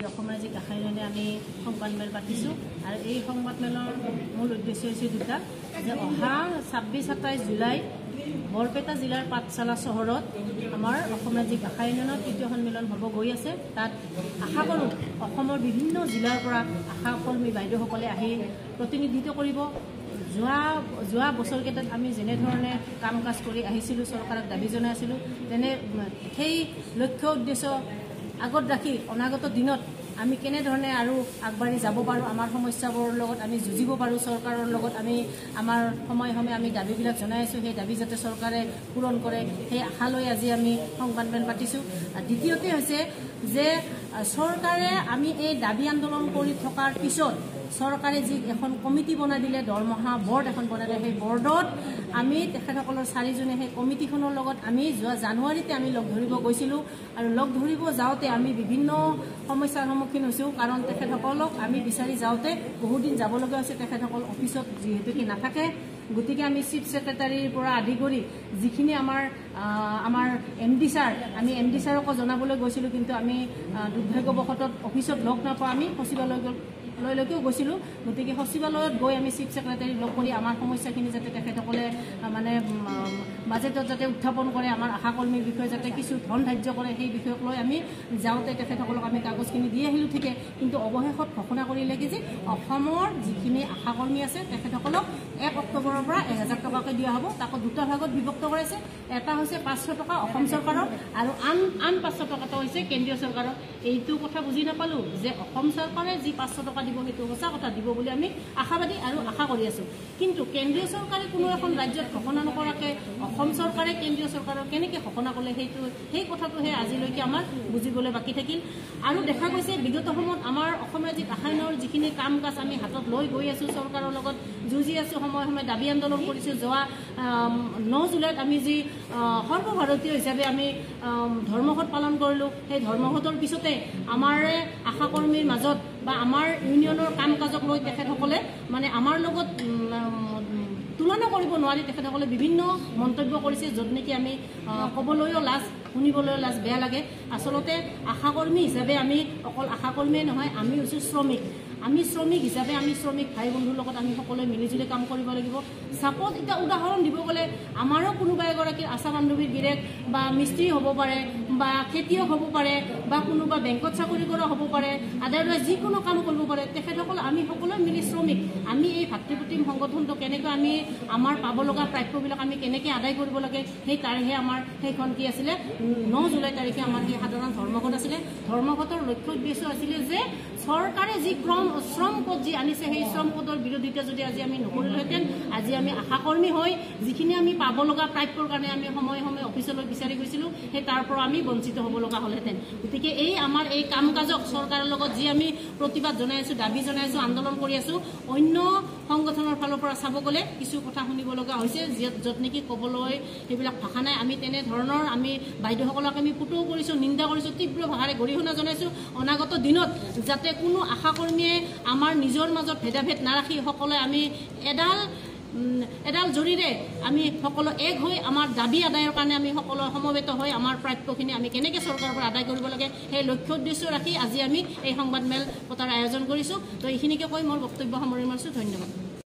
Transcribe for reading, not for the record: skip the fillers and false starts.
অসমৰাজ্যিক আশা ইউনিয়নে আমি সংবাদমেল পাতিছোঁ আৰু এই সংবাদমেলৰ মূল উদ্দেশ্য হৈছে দুটা যে অহা 26-27 জুলাই বৰপেটা জিলাৰ পাঠশালা চহৰত আমাৰ অসমৰাজ্যিক আশা ইউনিয়নৰ তৃতীয় সন্মিলন হ'ব গৈ আছে। তাত আশা কৰোঁ অসমৰ বিভিন্ন জিলাৰ পৰা আশা কৰ্মী বাইদেউসকলে আহি প্ৰতিনিধিত্ব কৰিব। যোৱা বছৰকেইটাত আমি যেনেধৰণে কাম কাজ কৰি আহিছিলোঁ, চৰকাৰক দাবী জনাই আছিলোঁ, তেনে সেই লক্ষ্য উদ্দেশ্য আগত ৰাখি অনাগত দিনত আমি কেনেধৰণে আৰু আগবাঢ়ি যাব পাৰোঁ, আমাৰ সমস্যাবোৰৰ লগত আমি যুঁজিব পাৰোঁ, চৰকাৰৰ লগত আমি আমাৰ সময়ে আমি দাবীবিলাক জনাই আছোঁ। সেই দাবী যাতে চৰকাৰে পূৰণ কৰে সেই আশালৈ আজি আমি সংবাদমেল পাতিছোঁ। দ্বিতীয়তে হৈছে যে চৰকাৰে আমি এই দাবী আন্দোলন কৰি থকাৰ পিছত চৰকাৰে যি এখন কমিটি বনাই দিলে, দৰমহা বৰ্ড এখন বনাই দিলে, সেই বৰ্ডত আমি তেখেতসকলৰ 4জনে সেই কমিটিখনৰ লগত আমি যোৱা জানুৱাৰীতে আমি লগ ধৰিব গৈছিলোঁ আৰু লগ ধৰিব যাওঁতে আমি বিভিন্ন সমস্যাৰ সন্মুখীন হৈছোঁ। কাৰণ তেখেতসকলক আমি বিচাৰি যাওঁতে বহুদিন যাবলগীয়া হৈছে, তেখেতসকল অফিচত যিহেতুকে নাথাকে। গতিকে আমি চিফ ছেক্ৰেটাৰীৰ পৰা আদি কৰি যিখিনি আমাৰ MD ছাৰ, আমি MD ছাৰকো জনাবলৈ গৈছিলোঁ, কিন্তু আমি দুৰ্ভাগ্যবশতঃ অফিচত লগ নাপাওঁ। আমি সচিবালয়লৈকেও গৈছিলোঁ। গতিকে সচিবালয়ত গৈ আমি চিফ ছেক্ৰেটাৰীক লগ কৰি আমাৰ সমস্যাখিনি যাতে তেখেতসকলে মানে বাজেটত যাতে উত্থাপন কৰে, আমাৰ আশাকৰ্মীৰ বিষয়ে যাতে কিছু ধন ধাৰ্য কৰে, সেই বিষয়ক লৈ আমি যাওঁতে তেখেতসকলক আমি কাগজখিনি দি আহিলোঁ ঠিকে, কিন্তু অৱশেষত ঘোষণা কৰিলে কি যে অসমৰ যিখিনি আশাকৰ্মী আছে তেখেতসকলক 1 অক্টোবৰৰ পৰা 1000 টকাকৈ দিয়া হ'ব। তাকো দুটা ভাগত বিভক্ত কৰাইছে। এটা হৈছে 500 টকা অসম চৰকাৰৰ আৰু আন 500 টকাটো হৈছে কেন্দ্ৰীয় চৰকাৰৰ। এইটো কথা বুজি নাপালোঁ যে অসম চৰকাৰে যি 500 টকা দিব সেইটো সঁচা কথা দিব বুলি আমি আশাবাদী আৰু আশা কৰি আছোঁ। কিন্তু কেন্দ্ৰীয় চৰকাৰে কোনো এখন ৰাজ্যত ঘোষণা নকৰাকৈ অসম চৰকাৰে কেন্দ্ৰীয় চৰকাৰৰ কেনেকৈ ঘোষণা কৰিলে সেই কথাটোহে আজিলৈকে আমাৰ বুজিবলৈ বাকী থাকিল। আৰু দেখা গৈছে বিগত সময়ত আমাৰ অসমৰাজ্যিক আশা ইউনিয়নৰ যিখিনি কাম কাজ আমি হাতত লৈ গৈ আছোঁ, চৰকাৰৰ লগত যুঁজি আছোঁ, সময়ে দাবী আন্দোলন কৰিছোঁ। যোৱা 9 জুলাইত আমি যি সৰ্বভাৰতীয় হিচাপে আমি ধৰ্মঘট পালন কৰিলোঁ, সেই ধৰ্মঘটৰ পিছতে আমাৰ আশাকৰ্মীৰ মাজত বা আমাৰ ইউনিয়নৰ কাম কাজক লৈ তেখেতসকলে মানে আমাৰ লগত তুলনা কৰিব নোৱাৰি তেখেতসকলে বিভিন্ন মন্তব্য কৰিছে, য'ত নেকি আমি ক'বলৈও লাজ, শুনিবলৈও লাজ, বেয়া লাগে। আচলতে আশাকৰ্মী হিচাপে আমি অকল আশাকৰ্মীয়ে নহয়, আমি হৈছোঁ শ্ৰমিক। আমি শ্ৰমিক হিচাপে আমি শ্ৰমিক ভাই বন্ধুৰ লগত আমি সকলোৱে মিলিজুলি কাম কৰিব লাগিব। ছাপ'জ এতিয়া উদাহৰণ দিব গ'লে আমাৰো কোনোবা এগৰাকী আশা বান্ধৱীৰ গিৰেক বা মিস্ত্ৰী হ'ব পাৰে বা খেতিয়ক হ'ব পাৰে বা কোনোবা বেংকত চাকৰি কৰা হ'ব পাৰে, আদাৰৱাইজ যিকোনো কাম কৰিব পাৰে। তেখেতসকল আমি সকলোৱে মিলি শ্ৰমিক। আমি এই ভাতৃপ্ৰতিম সংগঠনটো কেনেকৈ আমি আমাৰ পাব লগা প্ৰাপ্যবিলাক আমি কেনেকৈ আদায় কৰিব লাগে, সেই তাৰিখে আমাৰ সেইখন কি আছিলে 9 জুলাই তাৰিখে আমাৰ সেই সাধাৰণ ধৰ্মঘট আছিলে। ধৰ্মঘটৰ লক্ষ্য উদ্দেশ্য আছিলে যে চৰকাৰে যি শ্ৰম কোড যি আনিছে, সেই শ্ৰম কোডৰ বিৰোধিতা যদি আজি আমি নকৰিলোহেঁতেন, আজি আমি আশাকৰ্মী হৈ যিখিনি আমি পাব লগা প্ৰাপ্যৰ কাৰণে আমি সময়ে অফিচলৈ বিচাৰি গৈছিলোঁ, সেই তাৰ পৰা আমি বঞ্চিত হ'ব লগা হ'লহেঁতেন। গতিকে এই আমাৰ এই কাম কাজক চৰকাৰৰ লগত যি আমি প্ৰতিবাদ জনাই আছোঁ, দাবী জনাই আছোঁ, আন্দোলন কৰি আছোঁ, অন্য সংগঠনৰ ফালৰ পৰা চাব গ'লে কিছু কথা শুনিব লগা হৈছে, য'ত নেকি ক'বলৈ সেইবিলাক ভাষা নাই। আমি তেনেধৰণৰ আমি বাইদেউসকলক আমি পুতৌ কৰিছোঁ, নিন্দা কৰিছোঁ, তীব্ৰ ভাষাৰে গৰিহণা জনাইছোঁ। অনাগত দিনত যাতে কোনো আশাকৰ্মীয়ে আমাৰ নিজৰ মাজত ভেদাভেদ নাৰাখি সকলোৱে আমি এডাল জৰিৰে আমি সকলো এক হৈ আমাৰ দাবী আদায়ৰ কাৰণে আমি সকলো সমবেত হৈ আমাৰ প্ৰাপ্যখিনি আমি কেনেকৈ চৰকাৰৰ পৰা আদায় কৰিব লাগে সেই লক্ষ্য উদ্দেশ্য ৰাখি আজি আমি এই সংবাদমেল পতাৰ আয়োজন কৰিছোঁ। তো এইখিনিকে কৈ মোৰ বক্তব্য সামৰণি মাৰিছোঁ। ধন্যবাদ।